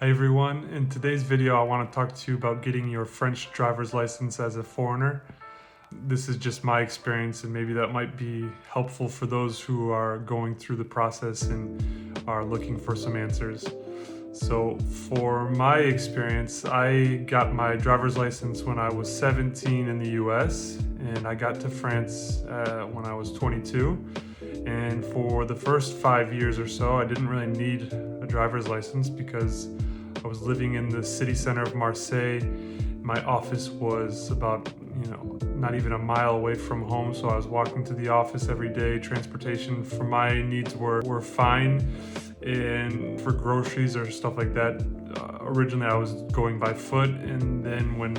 Hi everyone, in today's video I want to talk to you about getting your French driver's license as a foreigner. This is just my experience and maybe that might be helpful for those who are going through the process and are looking for some answers. So for my experience, I got my driver's license when I was 17 in the US and I got to France when I was 22. And for the first 5 years or so, I didn't really need a driver's license because I was living in the city center of Marseille. My office was about, not even a mile away from home, so I was walking to the office every day. Transportation for my needs were fine. And for groceries or stuff like that, originally I was going by foot, and then when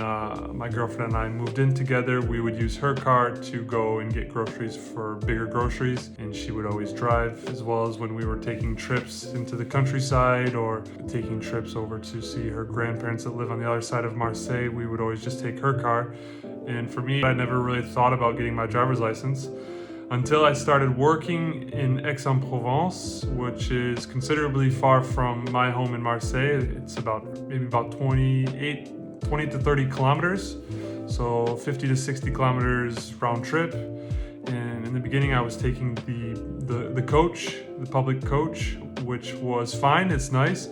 my girlfriend and I moved in together, we would use her car to go and get groceries for bigger groceries, and she would always drive, as well as when we were taking trips into the countryside or taking trips over to see her grandparents that live on the other side of Marseille, we would always just take her car. And for me, I never really thought about getting my driver's license until I started working in Aix-en-Provence, which is considerably far from my home in Marseille. It's maybe about 20 to 30 kilometers, so 50 to 60 kilometers round trip. And in the beginning, I was taking the coach, the public coach, which was fine. It's nice.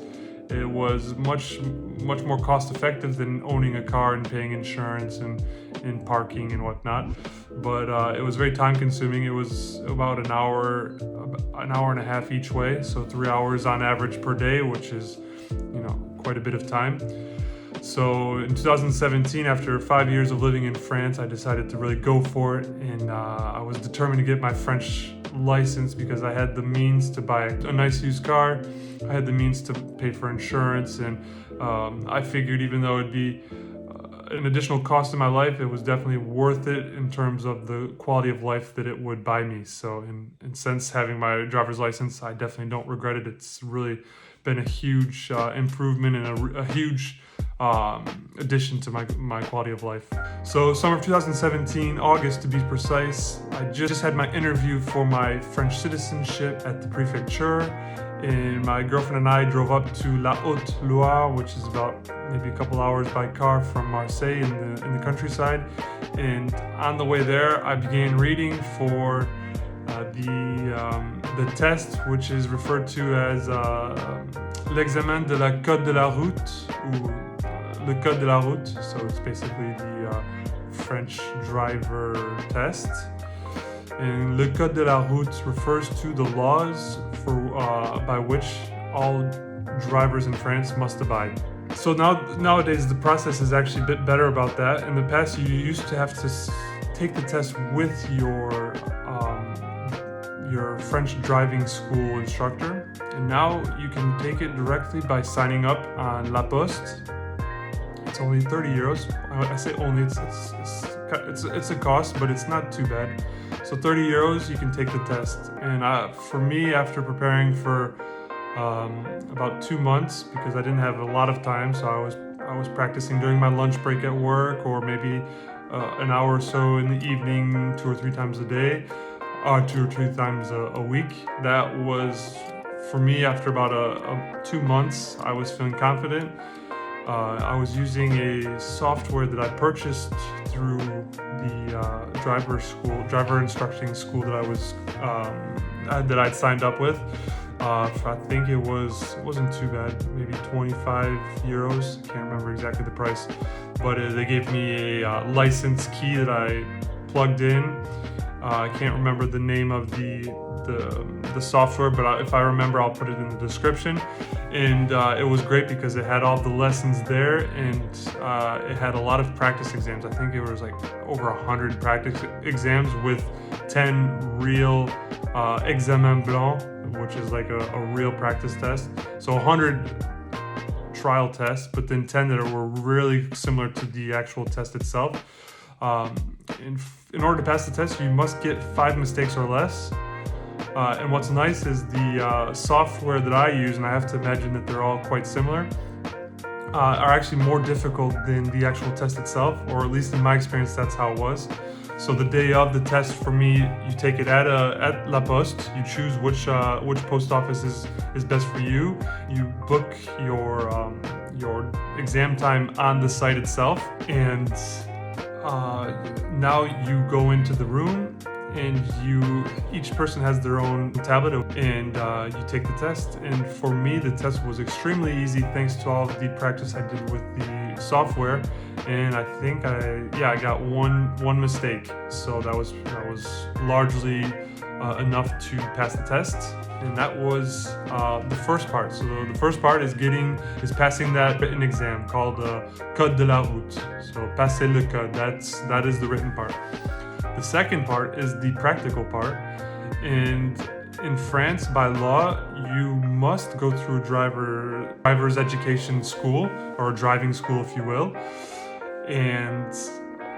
It was much more cost effective than owning a car and paying insurance and parking and whatnot. But it was very time consuming. It was about an hour and a half each way. So 3 hours on average per day, which is, quite a bit of time. So in 2017, after 5 years of living in France, I decided to really go for it. And I was determined to get my French license because I had the means to buy a nice used car. I had the means to pay for insurance, and I figured even though it'd be an additional cost in my life, it was definitely worth it in terms of the quality of life that it would buy me. So since having my driver's license, I definitely don't regret it. It's really been a huge improvement and a huge addition to my quality of life. So summer of 2017, August to be precise, I just had my interview for my French citizenship at the prefecture, and my girlfriend and I drove up to La Haute-Loire, which is about maybe a couple hours by car from Marseille in the countryside. And on the way there, I began reading for the test, which is referred to as l'examen de la code de la route, ou le code de la route. So it's basically the French driver test. And le code de la route refers to the laws by which all drivers in France must abide. So nowadays the process is actually a bit better about that. In the past, you used to have to take the test with your French driving school instructor, and now you can take it directly by signing up on La Poste. It's only 30 euros. I say only, it's a cost, but it's not too bad. So 30 euros, you can take the test. And for me, after preparing for about 2 months, because I didn't have a lot of time, so I was practicing during my lunch break at work, or maybe an hour or so in the evening, 2 or 3 times a day, or 2 or 3 times a week. That was, for me, after about 2 months, I was feeling confident. I was using a software that I purchased through the driver instructing school that I was that I'd signed up with. I think it wasn't too bad, maybe 25 euros. I can't remember exactly the price, but they gave me a license key that I plugged in. I can't remember the name of the software, but if I remember, I'll put it in the description. And it was great because it had all the lessons there, and it had a lot of practice exams. I think it was like over 100 practice exams with 10 real examen blanc, which is like a real practice test. So 100 trial tests, but then 10 that were really similar to the actual test itself. In order to pass the test, you must get 5 mistakes or less. And what's nice is the software that I use, and I have to imagine that they're all quite similar, are actually more difficult than the actual test itself, or at least in my experience, that's how it was. So the day of the test, for me, you take it at La Poste. You choose which post office is best for you. You book your exam time on the site itself, and now you go into the room, and each person has their own tablet, and you take the test. And for me, the test was extremely easy thanks to all of the practice I did with the software. And I think I got one mistake, so that was largely enough to pass the test. And that was the first part. So the first part is passing that written exam called Code de la route. So passer le code. That is the written part. The second part is the practical part, and in France, by law, you must go through a driver's education school, or a driving school, if you will. And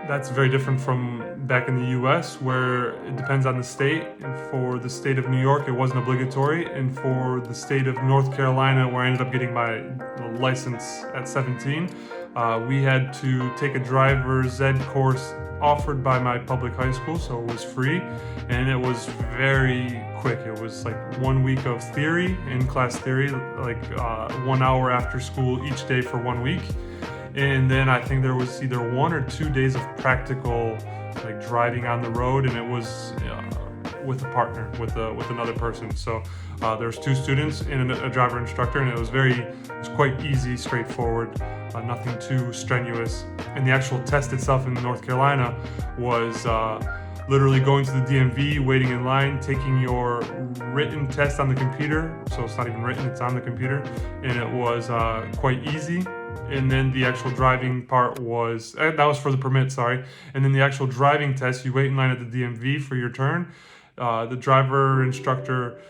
that's very different from back in the US, where it depends on the state. And for the state of New York, it wasn't obligatory. And for the state of North Carolina, where I ended up getting my license at 17, we had to take a driver's ed course offered by my public high school, so it was free, and it was very quick. It was like 1 week of theory, in-class theory, like 1 hour after school each day for 1 week. And then I think there was either 1 or 2 days of practical, like driving on the road, and it was with a partner, with another person. So there's 2 students and a driver instructor, and it was quite easy, straightforward, nothing too strenuous. And the actual test itself in North Carolina was literally going to the DMV, waiting in line, taking your written test on the computer. So it's not even written, it's on the computer, and it was quite easy. And then the actual driving part was, that was for the permit, sorry. And then the actual driving test, you wait in line at the DMV for your turn. The driver instructor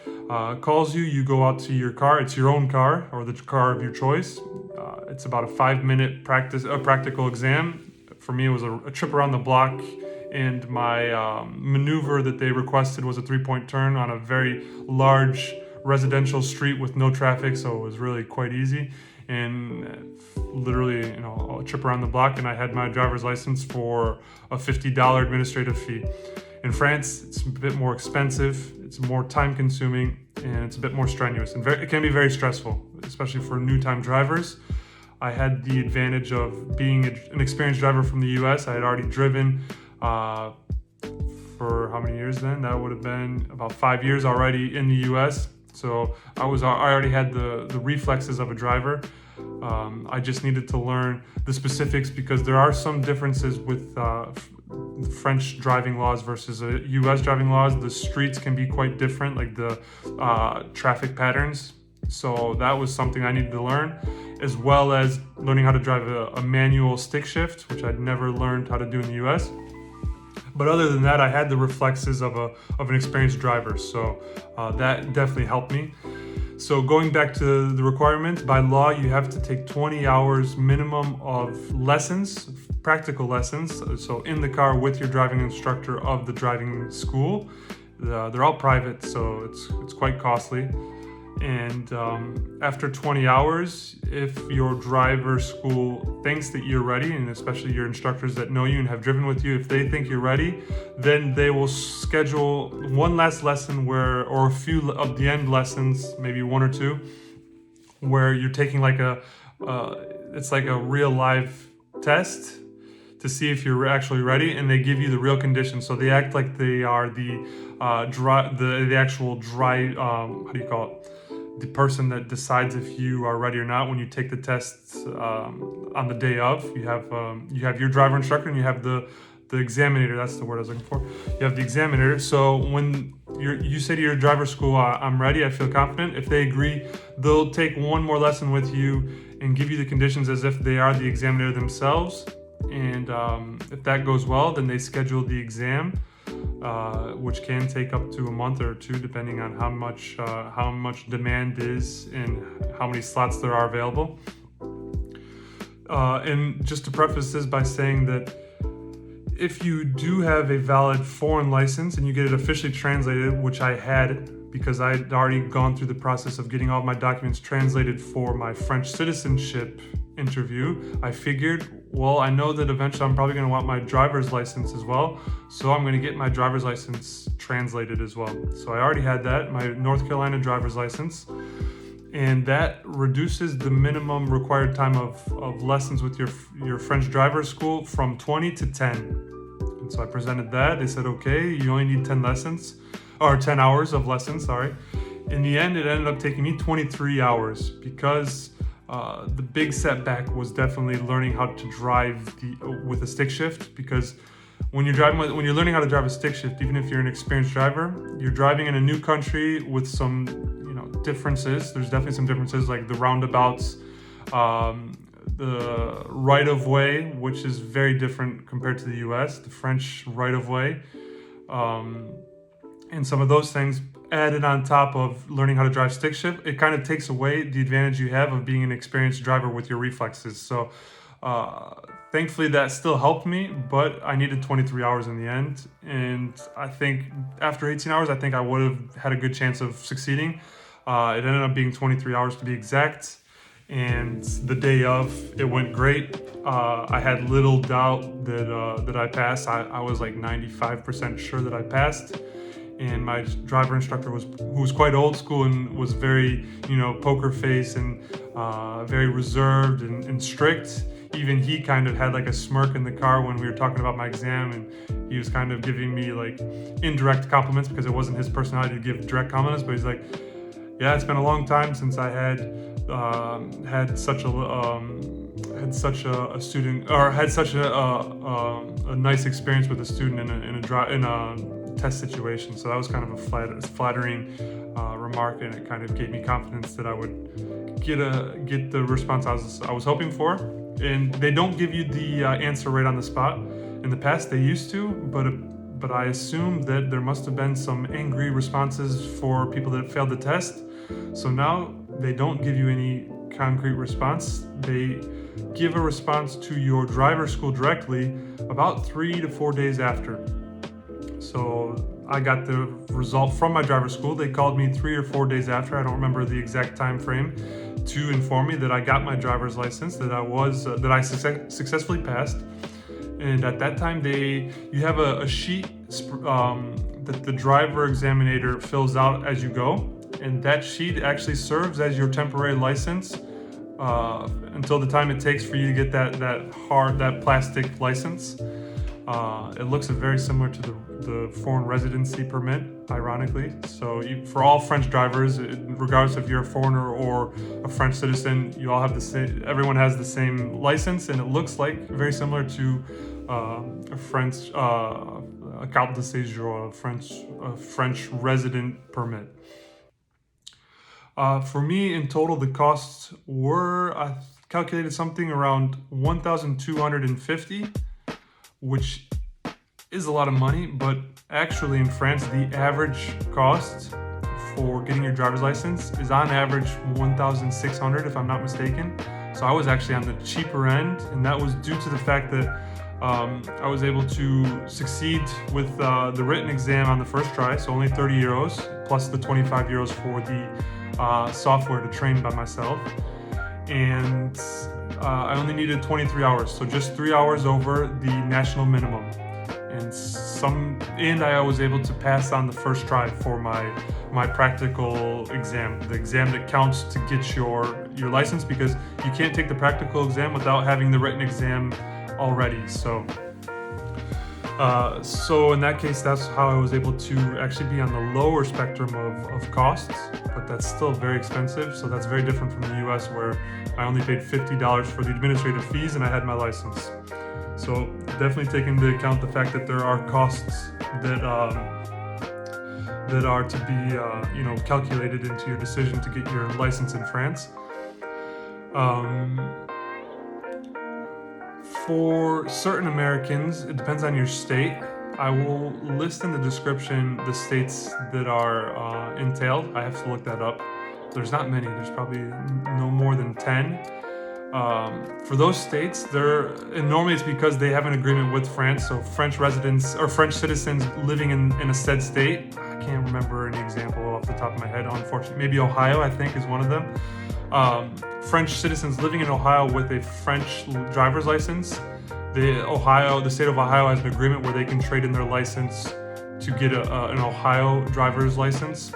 calls you, you go out to your car. It's your own car, or the car of your choice. It's about a 5-minute practical exam. For me, it was a trip around the block, and my maneuver that they requested was a 3-point turn on a very large residential street with no traffic, so it was really quite easy. And literally, a trip around the block, and I had my driver's license for a $50 administrative fee. In France, it's a bit more expensive, it's more time-consuming, and it's a bit more strenuous, and it can be very stressful, especially for new-time drivers. I had the advantage of being an experienced driver from the US. I had already driven for how many years then? That would have been about 5 years already in the US. So I already had the reflexes of a driver. I just needed to learn the specifics, because there are some differences with French driving laws versus US driving laws. The streets can be quite different, like the traffic patterns. So that was something I needed to learn, as well as learning how to drive a manual stick shift, which I'd never learned how to do in the US. But other than that, I had the reflexes of an experienced driver, so that definitely helped me. So going back to the requirements, by law, you have to take 20 hours minimum of lessons, practical lessons, so in the car with your driving instructor of the driving school. They're all private, so it's quite costly. And after 20 hours, if your driver school thinks that you're ready, and especially your instructors that know you and have driven with you, if they think you're ready, then they will schedule one last lesson or a few of the end lessons, maybe 1 or 2, where you're taking it's like a real live test to see if you're actually ready, and they give you the real conditions. So they act like they are the actual the person that decides if you are ready or not. When you take the test on the day of, you have your driver instructor, and you have the examinator. That's the word I was looking for. You have the examiner. So when you say to your driver school, I'm ready, I feel confident, if they agree, they'll take one more lesson with you and give you the conditions as if they are the examiner themselves. And if that goes well, then they schedule the exam, which can take up to a month or 2, depending on how much demand is and how many slots there are available. And just to preface this by saying that if you do have a valid foreign license and you get it officially translated, which I had because I'd already gone through the process of getting all my documents translated for my French citizenship interview, I figured, well, I know that eventually I'm probably going to want my driver's license as well, so I'm going to get my driver's license translated as well. So I already had that, my North Carolina driver's license, and that reduces the minimum required time of lessons with your French driver's school from 20 to 10. And so I presented that. They said, okay, you only need 10 lessons, or 10 hours of lessons, sorry. In the end, it ended up taking me 23 hours because the big setback was definitely learning how to drive with a stick shift, because when you're learning how to drive a stick shift, even if you're an experienced driver, you're driving in a new country with some differences. There's definitely some differences, like the roundabouts, the right-of-way, which is very different compared to the US, the French right-of-way, and some of those things added on top of learning how to drive stick shift, it kind of takes away the advantage you have of being an experienced driver with your reflexes. So thankfully that still helped me, but I needed 23 hours in the end. And I think after 18 hours, I think I would have had a good chance of succeeding. It ended up being 23 hours to be exact. And the day of, it went great. I had little doubt that I passed. I was like 95% sure that I passed. And my driver instructor who was quite old school and was very, poker face and very reserved and strict. Even he kind of had like a smirk in the car when we were talking about my exam, and he was kind of giving me like indirect compliments because it wasn't his personality to give direct compliments. But he's like, yeah, it's been a long time since I had such a student, or had such a nice experience with a student in a test situation. So that was kind of a flattering remark, and it kind of gave me confidence that I would get the response I was hoping for. And they don't give you the answer right on the spot. In the past, they used to, but I assume that there must have been some angry responses for people that failed the test. So now they don't give you any concrete response. They give a response to your driver's school directly about 3 to 4 days after. So I got the result from my driver's school. They called me 3 or 4 days after, I don't remember the exact time frame, to inform me that I got my driver's license, that I successfully passed. And at that time, you have a sheet that the driver examiner fills out as you go, and that sheet actually serves as your temporary license until the time it takes for you to get that plastic license. It looks very similar to the foreign residency permit, ironically. So for all French drivers, regardless if you're a foreigner or a French citizen, you all have the same. Everyone has the same license, and it looks like very similar to a French a carte de séjour, a French resident permit. For me, in total, the costs were, I calculated something around $1,250, which is a lot of money, but actually in France, the average cost for getting your driver's license is on average $1,600, if I'm not mistaken. So I was actually on the cheaper end, and that was due to the fact that I was able to succeed with the written exam on the first try, so only 30 euros, plus the 25 euros for the software to train by myself. And I only needed 23 hours, so just 3 hours over the national minimum. And I was able to pass on the first try for my practical exam, the exam that counts to get your license, because you can't take the practical exam without having the written exam already. So in that case, that's how I was able to actually be on the lower spectrum of costs, but that's still very expensive. So that's very different from the US, where I only paid $50 for the administrative fees and I had my license. So definitely take into account the fact that there are costs that are to be calculated into your decision to get your license in France. For certain Americans, it depends on your state. I will list in the description the states that are entailed. I have to look that up. There's not many. There's probably no more than 10. For those states, and normally it's because they have an agreement with France. So French residents or French citizens living in a said state. I can't remember any example off the top of my head, unfortunately. Maybe Ohio, I think, is one of them. French citizens living in Ohio with a French driver's license, the state of Ohio has an agreement where they can trade in their license to get an Ohio driver's license.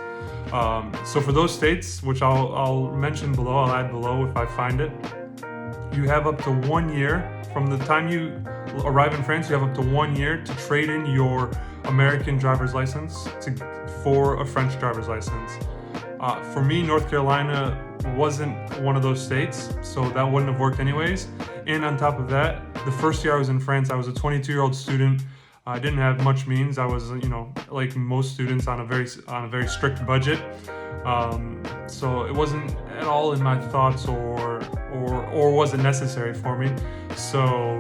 So for those states, which I'll mention below, I'll add below if I find it, you have up to 1 year. From the time you arrive in France, you have up to 1 year to trade in your American driver's license for a French driver's license. For me, North Carolina wasn't one of those states, so that wouldn't have worked anyways. And on top of that, the first year I was in France, I was a 22-year-old student. I didn't have much means. I was, like most students, on a very strict budget. So it wasn't at all in my thoughts, or wasn't necessary for me. So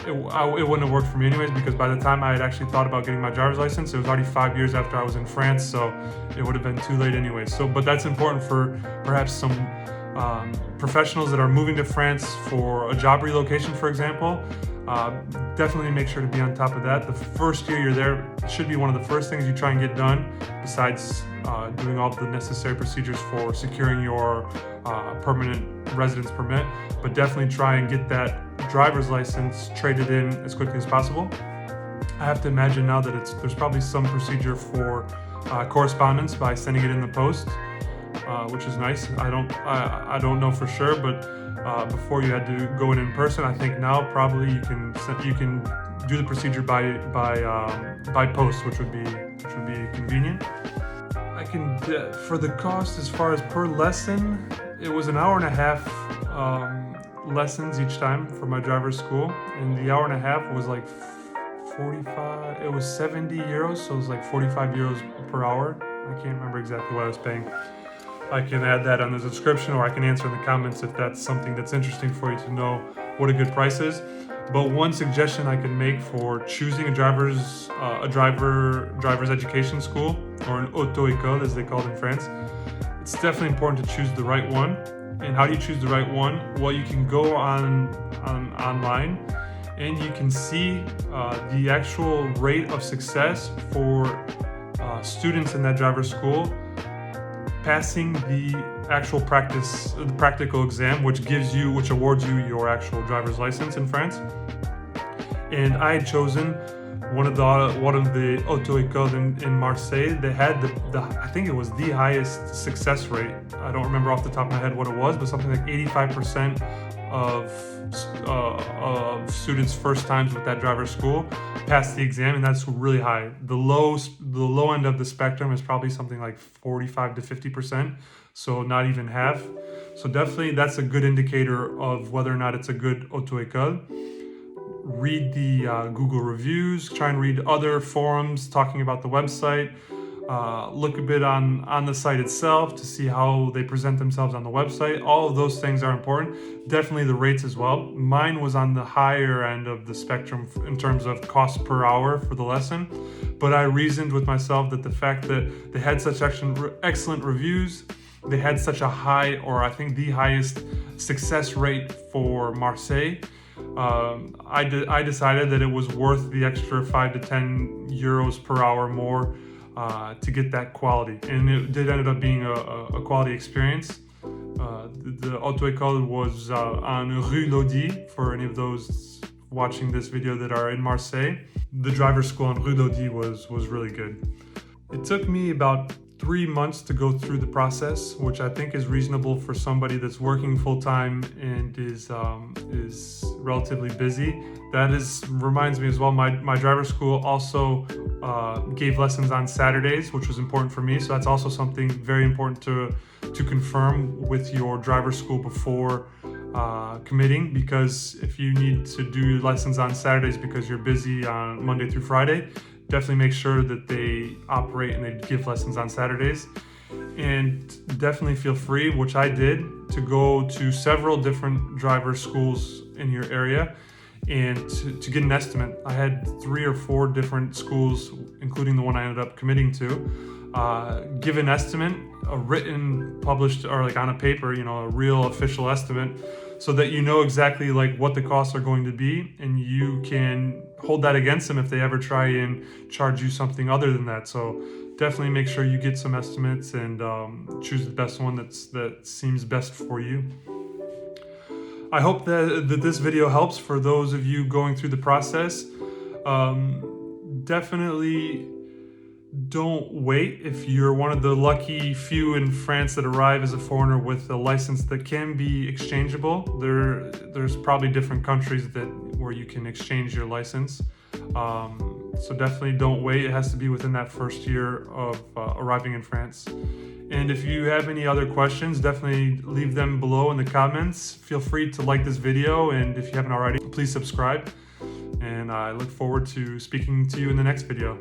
it wouldn't have worked for me anyways, because by the time I had actually thought about getting my driver's license, it was already 5 years after I was in France, so it would have been too late anyways. But that's important for perhaps some professionals that are moving to France for a job relocation, for example. Definitely make sure to be on top of that. The first year you're there should be one of the first things you try and get done, besides doing all the necessary procedures for securing your permanent residence permit. But definitely try and get that driver's license traded in as quickly as possible. I have to imagine now that there's probably some procedure for correspondence by sending it in the post, which is nice. I don't know for sure, but before you had to go in person. I think now probably you can do the procedure by post, which would be convenient. I can for the cost as far as per lesson, it was an hour and a half lessons each time for my driver's school, and the hour and a half was like 45. It was 70 euros, so it was like 45 euros per hour. I can't remember exactly what I was paying. I can add that on the description, or I can answer in the comments if that's something that's interesting for you to know what a good price is. But one suggestion I can make for choosing a driver's education school, or an auto-école as they call it in France, it's definitely important to choose the right one. And how do you choose the right one? Well, you can go online and you can see the actual rate of success for students in that driver's school passing the actual practical exam, which awards you your actual driver's license in France. And I had chosen one of the auto-écoles in Marseille. They had I think it was the highest success rate. I don't remember off the top of my head what it was, but something like 85% of students first times with that driver's school passed the exam, and that's really high. The low end of the spectrum is probably something like 45 to 50%, so not even half. So definitely that's a good indicator of whether or not it's a good auto-école. Read the Google reviews, try and read other forums talking about the website. Look a bit on the site itself to see how they present themselves on the website. All of those things are important. Definitely the rates as well. Mine was on the higher end of the spectrum in terms of cost per hour for the lesson, but I reasoned with myself that the fact that they had such excellent reviews, they had such a high, or I think the highest success rate for Marseille, I decided that it was worth the extra 5 to 10 euros per hour more to get that quality, and it did end up being a quality experience. The auto-école was on Rue Lodi, for any of those watching this video that are in Marseille. The driver's school on Rue Lodi was really good. It took me about 3 months to go through the process, which I think is reasonable for somebody that's working full-time and is relatively busy. Reminds me as well, my driver's school also gave lessons on Saturdays, which was important for me. So that's also something very important to confirm with your driver's school before committing, because if you need to do lessons on Saturdays because you're busy on Monday through Friday, definitely make sure that they operate and they give lessons on Saturdays. And definitely feel free, which I did, to go to several different driver schools in your area and to get an estimate. I had 3 or 4 different schools, including the one I ended up committing to, give an estimate, a written, published, or like on a paper, a real official estimate, so that you know exactly like what the costs are going to be, and you can hold that against them if they ever try and charge you something other than that. So definitely make sure you get some estimates and choose the best one that seems best for you. I hope that this video helps for those of you going through the process. Definitely don't wait if you're one of the lucky few in France that arrive as a foreigner with a license that can be exchangeable. There's probably different countries where you can exchange your license. So definitely don't wait. It has to be within that first year of arriving in France. And if you have any other questions, definitely leave them below in the comments. Feel free to like this video, and if you haven't already, please subscribe. And I look forward to speaking to you in the next video.